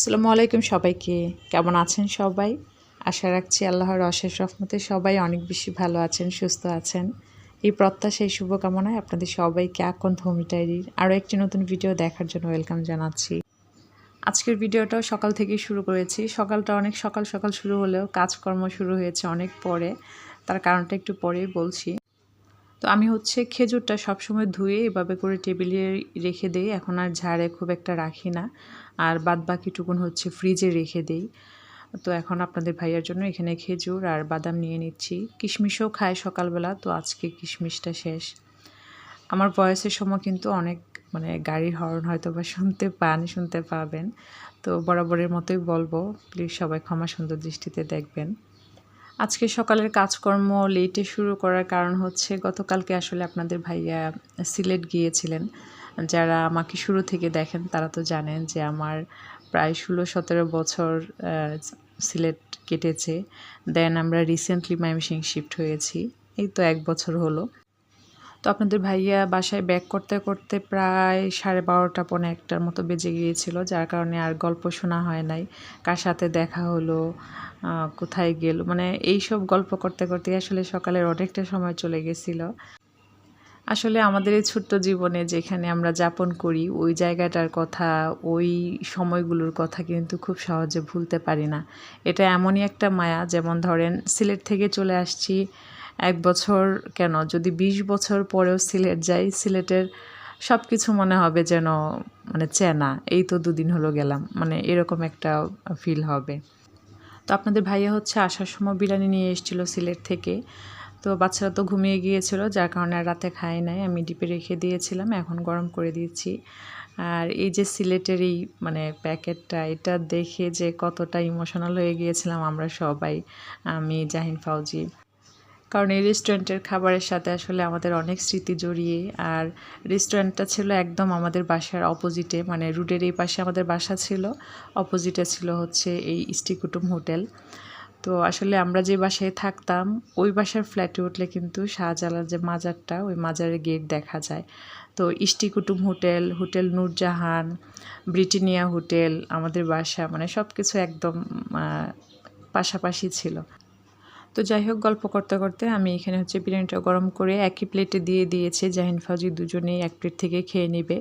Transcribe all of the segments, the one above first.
আসসালামু আলাইকুম সবাইকে। কেমন আছেন সবাই? আশা রাখছি আল্লাহর অশেষ রহমতে সবাই অনেক বেশি ভালো আছেন, সুস্থ আছেন। এই প্রত্যাশায় শুভকামনায় আপনাদের সবাইকে আকন্ঠ হোম ডায়েরির আরও একটি নতুন ভিডিও দেখার জন্য ওয়েলকাম জানাচ্ছি। আজকের ভিডিওটাও সকাল থেকেই শুরু করেছি। সকালটা অনেক সকাল সকাল শুরু হলেও কাজকর্ম শুরু হয়েছে অনেক পরে। তার কারণটা একটু পরেই বলছি। তো আমি খেজুরটা সবসময় ধুয়ে এভাবে করে টেবিলে রেখে দেই। এখন আর ঝাড়ে খুব একটা রাখি না। আর বাদবাকিটুকুন ফ্রিজে রেখে দেই। তো এখন আপনাদের ভাইয়ার জন্য এখানে খেজুর আর বাদাম নিয়ে নিচ্ছি। কিশমিশও খায় সকালবেলা, তো আজকে কিশমিশটা শেষ। আমার ভয়েসের সময় কিন্তু অনেক গাড়ির হর্ন হয়তো বা শুনতে পাবেন। তো বরাবরের মতোই বলবো, প্লিজ সবাই ক্ষমা সুন্দর দৃষ্টিতে দেখবেন। আজকে সকালের কাজকর্ম লেটে শুরু করার কারণ গতকালকে আসলে আপনাদের ভাইয়া সিলেট গিয়েছিলেন। যারা আমাকে শুরু থেকে দেখেন তারা তো জানেন যে আমার প্রায় 16-17 বছর সিলেট কেটেছে। দেন আমরা রিসেন্টলি ময়মনসিংহ শিফট হয়েছি, এই তো 1 বছর হলো। তো আপনাদের ভাইয়া বাসায় ব্যাক করতে করতে প্রায় 12:30 পৌনে 1টার মতো বেজে গিয়েছিল, যার কারণে আর গল্প শোনা হয় নাই। কার সাথে দেখা হলো, কোথায় গেল, এইসব গল্প করতে করতে আসলে সকালের অনেকটা সময় চলে গেছিল। আসলে আমাদের এই ছোট্ট জীবনে যেখানে আমরা যাপন করি, ওই জায়গাটার কথা, ওই সময়গুলোর কথা কিন্তু খুব সহজে ভুলতে পারি না। এটা এমনই একটা মায়া, যেমন ধরেন সিলেট থেকে চলে আসছি 1 বছর কেন, যদি 20 বছর পরেও সিলেট যাই, সিলেটের সব কিছু মনে হবে যেন চেনা। এই তো 2 দিন হলো গেলাম, এরকম একটা ফিল হবে। তো আপনাদের ভাইয়া আসার সময় বিরিয়ানি নিয়ে এসেছিল সিলেট থেকে। তো বাচ্চারা তো ঘুমিয়ে গিয়েছিল, যার কারণে আর রাতে খাই নাই। আমি ডিপে রেখে দিয়েছিলাম, এখন গরম করে দিয়েছি। আর এই যে সিলেটের এই প্যাকেটটা, এটা দেখে যে কতটা ইমোশনাল হয়ে গিয়েছিলাম আমরা সবাই, আমি, জাহিন, ফাউজি। কারণ এই রেস্টুরেন্টের খাবারের সাথে আসলে আমাদের অনেক স্মৃতি জড়িয়ে। আর রেস্টুরেন্টটা ছিল একদম আমাদের বাসার অপোজিটে, রোডের এই পাশে আমাদের বাসা ছিল, অপোজিটে ছিল এই ইষ্টি কুটুম হোটেল। তো আসলে আমরা যে বাসায় থাকতাম, ওই বাসার ফ্ল্যাটে উঠলে কিন্তু শাহজালাল যে মাজারটা, ওই মাজারের গেট দেখা যায়। তো ইষ্টি কুটুম hotel, hotel Nurjahan, Britannia hotel, আমাদের বাসা, সব কিছু একদম পাশাপাশি ছিল। তো যাই হোক, গল্প করতে করতে আমি এখানে বিরিয়ানিটা গরম করে একই প্লেটে দিয়ে দিয়েছি। জাহিন, ফাউজি দুজনেই এক প্লেট থেকে খেয়ে নেবে।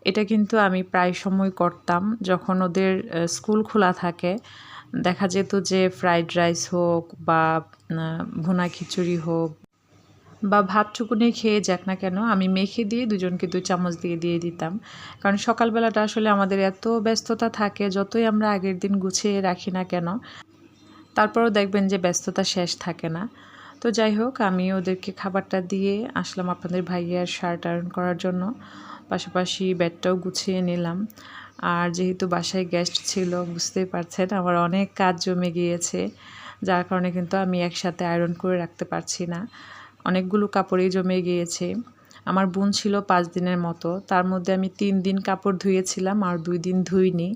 এটা কিন্তু আমি প্রায় সময় করতাম যখন ওদের স্কুল খোলা থাকে। দেখা যেত যে ফ্রাইড রাইস হোক বা ভুনা খিচুড়ি হোক বা ভাতটুকুনি খেয়ে যাক না কেন, আমি মেখে দিয়ে দুজনকে 2 চামচ দিয়ে দিতাম। কারণ সকালবেলাটা আসলে আমাদের এত ব্যস্ততা থাকে, যতই আমরা আগের দিন গুছিয়ে রাখি না কেন, তারপরেও দেখবেন যে ব্যস্ততা শেষ থাকে না। তো যাই হোক, আমি ওদেরকে খাবারটা দিয়ে আসলাম আপনাদের ভাইয়ার শার্ট আয়রন করার জন্য, পাশাপাশি ব্যাগটাও গুছিয়ে নিলাম। আর যেহেতু বাসায় গেস্ট ছিল, বুঝতেই পারছেন আমার অনেক কাজ জমে গিয়েছে, যার কারণে কিন্তু আমি একসাথে আয়রন করে রাখতে পারছি না। অনেকগুলো কাপড়ই জমে গিয়েছে। আমার বোন ছিল 5 দিনের মতো, তার মধ্যে আমি 3 দিন কাপড় ধুয়েছিলাম আর 2 দিন ধুইনি।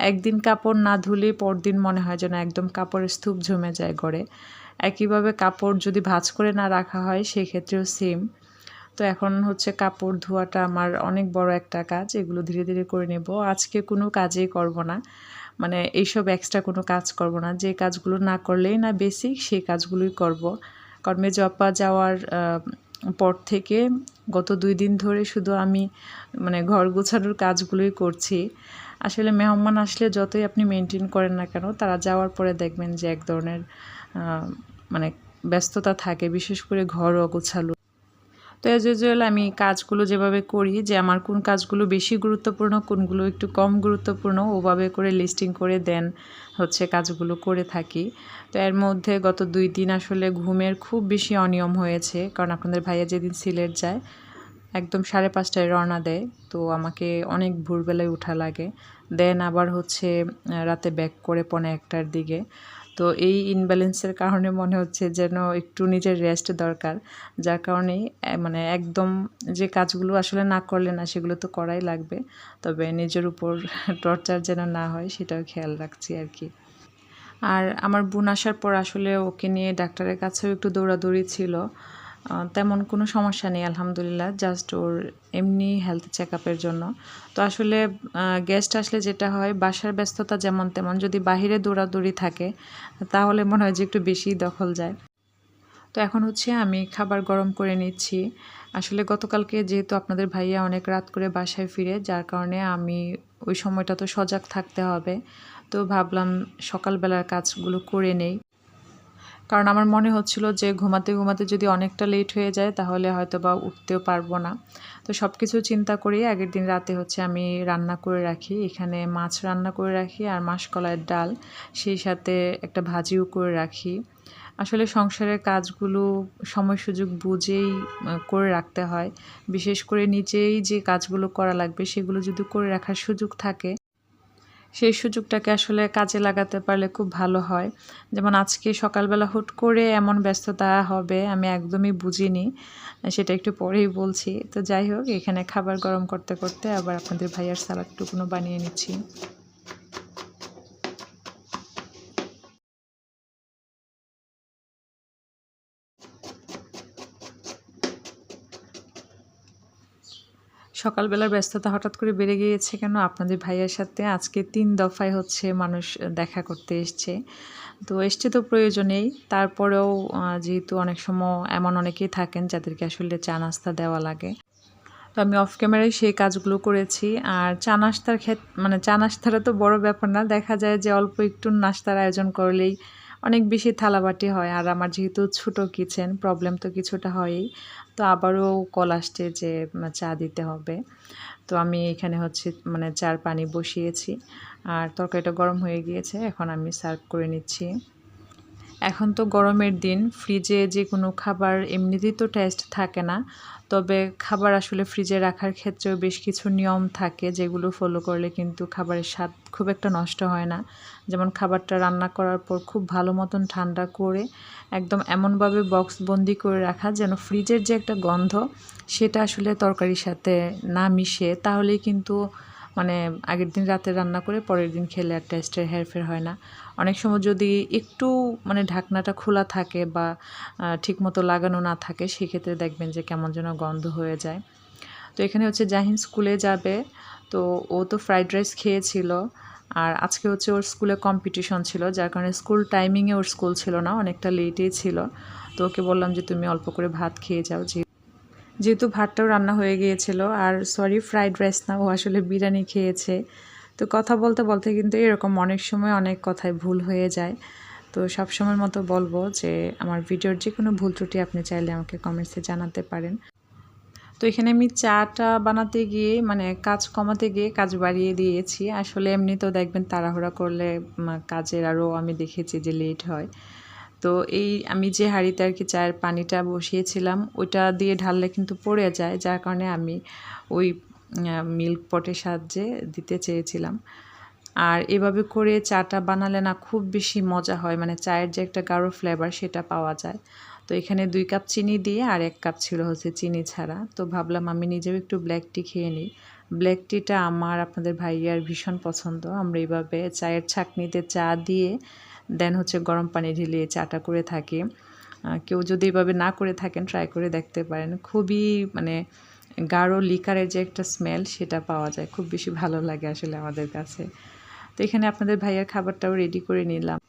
একদিন কাপড় না ধুলে পরদিন মনে হয় যেন একদম কাপড়ের স্তূপ জমে যায় ঘরে। একইভাবে কাপড় যদি ভাঁজ করে না রাখা হয়, সেক্ষেত্রেও সেম। তো এখন কাপড় ধোয়াটা আমার অনেক বড় একটা কাজ, এগুলো ধীরে ধীরে করে নেব। আজকে কোনো কাজই করব না, এইসব এক্সট্রা কোনো কাজ করব না। যে কাজগুলো না করলেই না বেসিক, সেই কাজগুলোই করব। কারণ মেজো আপা যাওয়ার পর থেকে গত 2 দিন ধরে শুধু আমি ঘর গোছানোর কাজগুলোই করছি। আসলে মেহমান আসলে যতই আপনি মেনটেন করেন না কেন, তারা যাওয়ার পরে দেখবেন যে এক ধরনের ব্যস্ততা থাকে, বিশেষ করে ঘর অগোছালো। তো অ্যাজ ইউজুয়াল আমি কাজগুলো যেভাবে করি, যে আমার কোন কাজগুলো বেশি গুরুত্বপূর্ণ, কোনগুলো একটু কম গুরুত্বপূর্ণ, ওভাবে করে লিস্টিং করে দেন কাজগুলো করে থাকি। তো এর মধ্যে গত 2 দিন আসলে ঘুমের খুব বেশি অনিয়ম হয়েছে, কারণ আপনাদের ভাইয়া যেদিন সিলেট যায় একদম 5:30টায় রওনা দেয়, তো আমাকে অনেক ভোরবেলায় ওঠা লাগে। দেন আবার রাতে ব্যাক করে 1:45টার দিকে। তো এই ইনব্যালেন্সের কারণে মনে হচ্ছে যেন একটু নিজের রেস্ট দরকার, যার কারণেই একদম যে কাজগুলো আসলে না করলে না, সেগুলো তো করাই লাগবে, তবে নিজের উপর টর্চার যেন না হয় সেটাও খেয়াল রাখছি আর কি। আর আমার বোন আসার পর আসলে ওকে নিয়ে ডাক্তারের কাছেও একটু দৌড়াদৌড়ি ছিল। তেমন কোনো সমস্যা নেই আলহামদুলিল্লাহ, জাস্ট ওর এমনি হেলথ চেকআপের জন্য। তো আসলে গেস্ট আসলে যেটা হয়, বাসার ব্যস্ততা যেমন তেমন, যদি বাহিরে দৌড়াদৌড়ি থাকে তাহলে মনে হয় যে একটু বেশিই দখল যায়। তো এখন হচ্ছে আমি খাবার গরম করে নিচ্ছি। আসলে গতকালকে যেহেতু আপনাদের ভাইয়া অনেক রাত করে বাসায় ফিরে, যার কারণে আমি ওই সময়টা তো সজাগ থাকতে হবে। তো ভাবলাম সকালবেলার কাজগুলো করে নেই। কারণ আমার মনে হচ্ছিল যে ঘুমাতে ঘুমাতে যদি অনেকটা লেট হয়ে যায় তাহলে হয়তো বা উঠতেও পারবো না। তো সব কিছু চিন্তা করেই আগের দিন রাতে হচ্ছে আমি রান্না করে রাখি। এখানে মাছ রান্না করে রাখি আর মাসকলাইয়ের ডাল, সেই সাথে একটা ভাজিও করে রাখি। আসলে সংসারের কাজগুলো সময় সুযোগ বুঝেই করে রাখতে হয়। বিশেষ করে নিজেই যে কাজগুলো করা লাগবে সেগুলো যদি করে রাখার সুযোগ থাকে, সেই সুযোগটাকে আসলে কাজে লাগাতে পারলে খুব ভালো হয়। যেমন আজকে সকালবেলা হুট করে এমন ব্যস্ততা হবে আমি একদমই বুঝিনি। সেটা একটু পরেই বলছি। তো যাই হোক, এখানে খাবার গরম করতে করতে আবার আপনাদের ভাইয়ার সালাদটুকুনো বানিয়ে নিচ্ছি। সকালবেলার ব্যস্ততা হঠাৎ করে বেড়ে গিয়েছে কেন, আপনাদের ভাইয়ার সাথে আজকে ৩ দফায় হচ্ছে মানুষ দেখা করতে এসছে। তো এসছে তো প্রয়োজনেই, তারপরেও যেহেতু অনেক সময় এমন অনেকেই থাকেন যাদেরকে আসলে চা নাস্তা দেওয়া লাগে। তো আমি অফ ক্যামেরায় সেই কাজগুলো করেছি। আর চা নাস্তার মানে চা নাস্তাটা তো বড় ব্যাপার না। দেখা যায় যে অল্প একটু নাস্তার আয়োজন করলেই অনেক বেশি থালাবাটি হয়। আর আমার যেহেতু ছোট কিচেন, প্রবলেম তো কিছুটা হয়ই। তো আবারও কল আসছে যে চা দিতে হবে। তো আমি এখানে হচ্ছে মানে চার পানি বসিয়েছি। আর তরকারিটা গরম হয়ে গিয়েছে। এখন আমি সার্ভ করে নিচ্ছি। এখন তো গরমের দিন, ফ্রিজে যে কোনো খাবার এমনিতেই তো টেস্ট থাকে না। তবে খাবার আসলে ফ্রিজে রাখার ক্ষেত্রেও বেশ কিছু নিয়ম থাকে যেগুলো ফলো করলে কিন্তু খাবারের স্বাদ খুব একটা নষ্ট হয় না। যেমন খাবারটা রান্না করার পর খুব ভালো মতন ঠান্ডা করে একদম এমনভাবে বক্সবন্দি করে রাখা যেন ফ্রিজের যে একটা গন্ধ সেটা আসলে তরকারির সাথে না মিশে, তাহলেই কিন্তু মানে আগের দিন রাতে রান্না করে পরের দিন খেলে আর টেস্টের হেরফের হয় না। অনেক সময় যদি একটু মানে ঢাকনাটা খোলা থাকে বা ঠিকমতো লাগানো না থাকে, সেক্ষেত্রে দেখবেন যে কেমন যেন গন্ধ হয়ে যায়। তো এখানে হচ্ছে জাহিন স্কুলে যাবে, তো ও তো ফ্রাইড রাইস খেয়েছিল। আর আজকে হচ্ছে ওর স্কুলে কম্পিটিশন ছিল, যার কারণে স্কুল টাইমিংয়ে ওর স্কুল ছিল না, অনেকটা লেটেই ছিল। তো ওকে বললাম যে তুমি অল্প করে ভাত খেয়ে যাও, যেহেতু ভাতটাও রান্না হয়ে গিয়েছিল। আর সরি, ফ্রাইড রাইস না, ও আসলে বিরিয়ানি খেয়েছে। তো কথা বলতে বলতে কিন্তু এরকম অনেক সময় অনেক কথায় ভুল হয়ে যায়। তো সবসময়ের মতো বলবো যে আমার ভিডিওর যে কোনো ভুল ত্রুটি আপনি চাইলে আমাকে কমেন্টসে জানাতে পারেন। তো এখানে আমি চাটা বানাতে গিয়ে মানে কাজ কমাতে গিয়ে কাজ বাড়িয়ে দিয়েছি। আসলে এমনিতেও দেখবেন তাড়াহুড়া করলে কাজের আরও আমি দেখেছি যে লেট হয়। তো এই আমি যে হাঁড়িতে আর কি চায়ের পানিটা বসিয়েছিলাম ওইটা দিয়ে ঢাললে কিন্তু পড়ে যায়, যার কারণে আমি ওই মিল্ক পটের সাহায্যে দিতে চেয়েছিলাম। আর এভাবে করে চাটা বানালে না খুব বেশি মজা হয়, মানে চায়ের যে একটা গাঢ় ফ্লেভার সেটা পাওয়া যায়। তো এখানে 2 কাপ চিনি দিয়ে আর 1 কাপ ছিল হচ্ছে চিনি ছাড়া। তো ভাবলাম আমি নিজেও একটু ব্ল্যাক টি খেয়ে নিই। ব্ল্যাক টিটা আমার আপনাদের ভাইয়ার ভীষণ পছন্দ। আমরা এইভাবে চায়ের ছাঁকনিতে চা দিয়ে দেন হচ্ছে গরম পানি ঢেলে চাটা করে থাকি। কেউ যদি এভাবে না করে থাকেন ট্রাই করে দেখতে পারেন। খুবই মানে গাঢ় লিকারের যে একটা স্মেল সেটা পাওয়া যায়। খুব বেশি ভালো লাগে আসলে আমাদের কাছে। তো এখানে আপনাদের ভাইয়ার খাবারটাও রেডি করে নিলাম।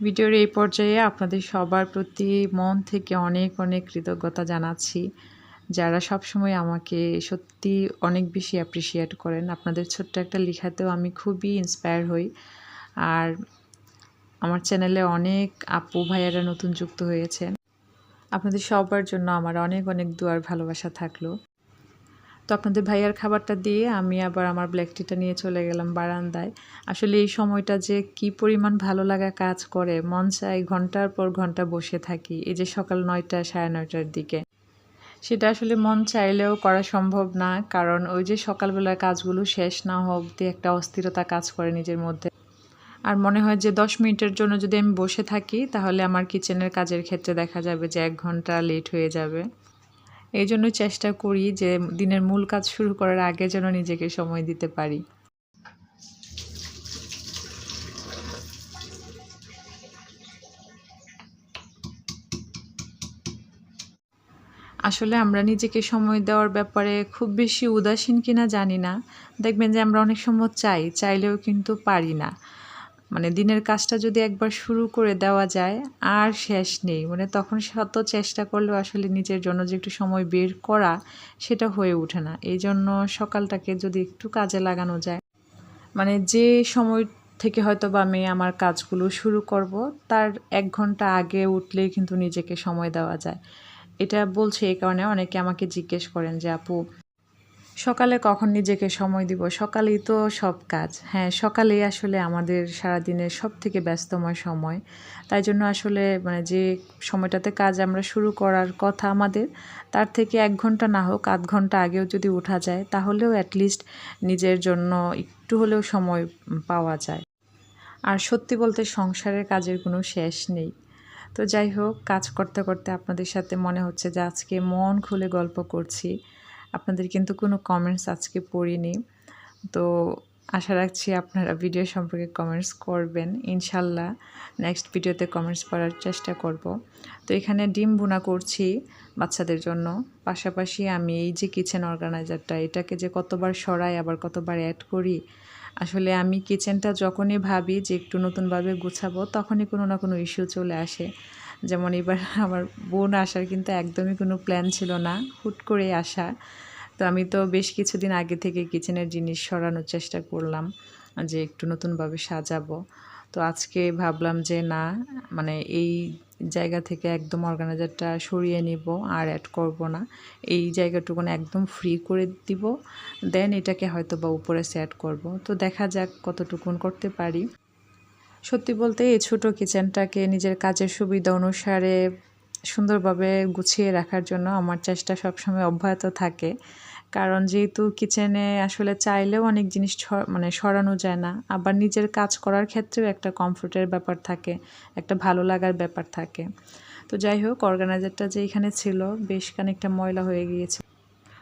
ভিডিওর এই পর্যায়ে আপনাদের সবার প্রতি মন থেকে অনেক অনেক কৃতজ্ঞতা জানাচ্ছি, যারা সবসময় আমাকে সত্যি অনেক বেশি অ্যাপ্রিসিয়েট করেন। আপনাদের ছোট্ট একটা লেখাতেও আমি খুবই ইন্সপায়ার হই। আর আমার চ্যানেলে অনেক আপু ভাইয়ারা নতুন যুক্ত হয়েছেন। আপনাদের সবার জন্য আমার অনেক অনেক দোয়ার ভালোবাসা থাকলো। তো আপনাদের ভাইয়ার খাবারটা দিয়ে আমি আবার আমার ব্ল্যাক টিটা নিয়ে চলে গেলাম বারান্দায়। আসলে এই সময়টা যে কি পরিমাণ ভালো লাগা কাজ করে, মন চায় ঘন্টার পর ঘন্টা বসে থাকি। এই যে সকাল ৯টা ৯:৩০ দিকে, সেটা আসলে মন চাইলেও করা সম্ভব না, কারণ ওই যে সকালবেলার কাজগুলো শেষ না হওয়া অবধি একটা অস্থিরতা কাজ করে নিজের মধ্যে। আর মনে হয় যে 10 মিনিটের জন্য যদি আমি বসে থাকি তাহলে আমার কিচেনের কাজের ক্ষেত্রে দেখা যাবে যে 1 ঘন্টা লেট হয়ে যাবে। এই জন্য চেষ্টা করি যে দিনের মূল কাজ শুরু করার আগে যেন নিজেকে সময় দিতে পারি। আসলে আমরা নিজেকে সময় দেওয়ার ব্যাপারে খুব বেশি উদাসীন কিনা জানি না। দেখবেন যে আমরা অনেক সময় চাইলেও কিন্তু পারি না। মানে দিনের কাজটা যদি একবার শুরু করে দেওয়া যায় আর শেষ নেই। মানে তখন শত চেষ্টা করলেও আসলে নিজের জন্য যে একটু সময় বের করা সেটা হয়ে ওঠে না। এইজন্য সকালটাকে যদি একটু কাজে লাগানো যায়, মানে যে সময় থেকে হয়তোবা আমি আমার কাজগুলো শুরু করব তার ১ ঘন্টা আগে উঠলেই কিন্তু নিজেকে সময় দেওয়া যায়। এটা বলছি এই কারণে অনেকে আমাকে জিজ্ঞেস করেন যে, "আপু সকালে কখন নিজেকে সময় দিব? সকালেই তো সব কাজ।" হ্যাঁ, সকালেই আসলে আমাদের সারাদিনের সবথেকে ব্যস্তময় সময়। তাই জন্য আসলে মানে যে সময়টাতে কাজ আমরা শুরু করার কথা আমাদের, তার থেকে ১ ঘন্টা না হোক ০.৫ ঘন্টা আগেও যদি উঠা যায়, তাহলেও এটলিস্ট নিজের জন্য একটু হলেও সময় পাওয়া যায়। আর সত্যি বলতে সংসারের কাজের কোনো শেষ নেই। তো যাই হোক, কাজ করতে, করতে আপনাদের সাথে মনে হচ্ছে যে আজকে মন খুলে গল্প করছি। আপনাদের কিন্তু কোনো কমেন্টস আজকে পড়িনি। তো আশা রাখছি আপনারা ভিডিও সম্পর্কে কমেন্টস করবেন। ইনশাল্লাহ নেক্সট ভিডিওতে কমেন্টস পড়ার চেষ্টা করব। তো এখানে ডিম ভুনা করছি বাচ্চাদের জন্য। পাশাপাশি আমি এই যে কিচেন অর্গানাইজারটা, এটাকে যে কতবার সরাই আবার কতবার অ্যাড করি। আসলে আমি কিচেনটা যখনই ভাবি যে একটু নতুনভাবে গুছাবো, তখনই কোনো না কোনো ইস্যু চলে আসে। যেমন এবার আমার বোন আসার কিন্তু একদমই কোনো প্ল্যান ছিল না, হুট করেই আসা। তো আমি তো বেশ কিছুদিন আগে থেকে কিচেনের জিনিস সরানোর চেষ্টা করলাম যে একটু নতুনভাবে সাজাবো। তো আজকে ভাবলাম যে না, মানে এই জায়গা থেকে একদম অর্গানাইজারটা সরিয়ে নিব আর অ্যাড করব না। এই জায়গাটুকুন একদম ফ্রি করে দিব। দেন এটাকে হয়তোবা উপরে সেট করব। তো দেখা যাক কতটুকুন করতে পারি। সত্যি বলতে এই ছোটো কিচেনটাকে নিজের কাজের সুবিধা অনুসারে সুন্দরভাবে গুছিয়ে রাখার জন্য আমার চেষ্টা সবসময় অব্যাহত থাকে। কারণ যেহেতু কিচেনে আসলে চাইলেও অনেক জিনিস মানে সরানো যায় না। আবার নিজের কাজ করার ক্ষেত্রেও একটা কমফোর্টের ব্যাপার থাকে, একটা ভালো লাগার ব্যাপার থাকে। তো যাই হোক, অর্গানাইজারটা যে এখানে ছিল বেশ খানিকটা ময়লা হয়ে গিয়েছে।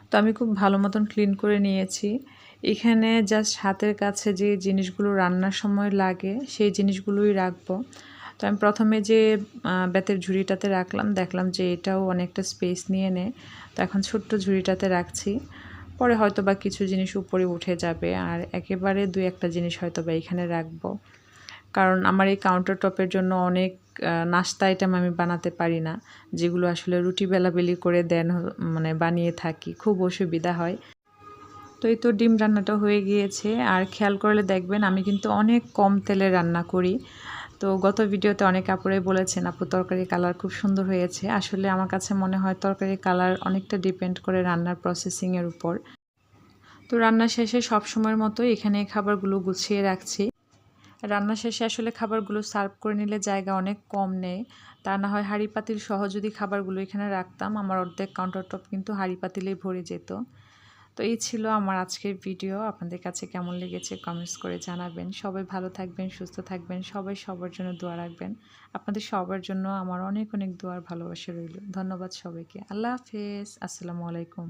তো আমি খুব ভালো মতন ক্লিন করে নিয়েছি। এখানে জাস্ট হাতের কাছে যে জিনিসগুলো রান্নার সময় লাগে সেই জিনিসগুলোই রাখবো। তো আমি প্রথমে যে বেতের ঝুড়িটাতে রাখলাম, দেখলাম যে এটাও অনেকটা স্পেস নিয়ে নেয়। তো এখন ছোট্ট ঝুড়িটাতে রাখছি। পরে হয়তোবা কিছু জিনিস উপরে উঠে যাবে আর একেবারে ২-১টা জিনিস হয়তোবা এখানে রাখবো। কারণ আমার এই কাউন্টার টপের জন্য অনেক নাস্তা আইটেম আমি বানাতে পারি না, যেগুলো আসলে রুটি বেলাবেলি করে দেন মানে বানিয়ে থাকি, খুব অসুবিধা হয়। তো এই তো ডিম রান্নাটা হয়ে গিয়েছে। আর খেয়াল করলে দেখবেন আমি কিন্তু অনেক কম তেলে রান্না করি। তো গত ভিডিওতে অনেক আপুরাই বলেছেন, আপু তরকারির কালার খুব সুন্দর হয়েছে। আসলে আমার কাছে মনে হয় তরকারির কালার অনেকটা ডিপেন্ড করে রান্নার প্রসেসিংয়ের উপর। তো রান্না শেষে সবসময়ের মতো এখানে খাবারগুলো গুছিয়ে রাখছি। রান্না শেষে আসলে খাবারগুলো সার্ভ করে নিলে জায়গা অনেক কম নেয়। তা না হয় হাঁড়ি পাতিল সহ যদি খাবারগুলো এখানে রাখতাম, আমার অর্ধেক কাউন্টার টপ কিন্তু হাঁড়ি পাতিলেই ভরে যেত। তো এই ছিল আমার আজকের ভিডিও। আপনাদের কাছে কেমন লেগেছে কমেন্টস করে জানাবেন। সবাই ভালো থাকবেন, সুস্থ থাকবেন, সবাই সবার জন্য দোয়া রাখবেন। আপনাদের সবার জন্য আমার অনেক অনেক দোয়ার ভালোবাসা রইল। ধন্যবাদ সবাইকে। আল্লাহ হাফেজ। আসসালামু আলাইকুম।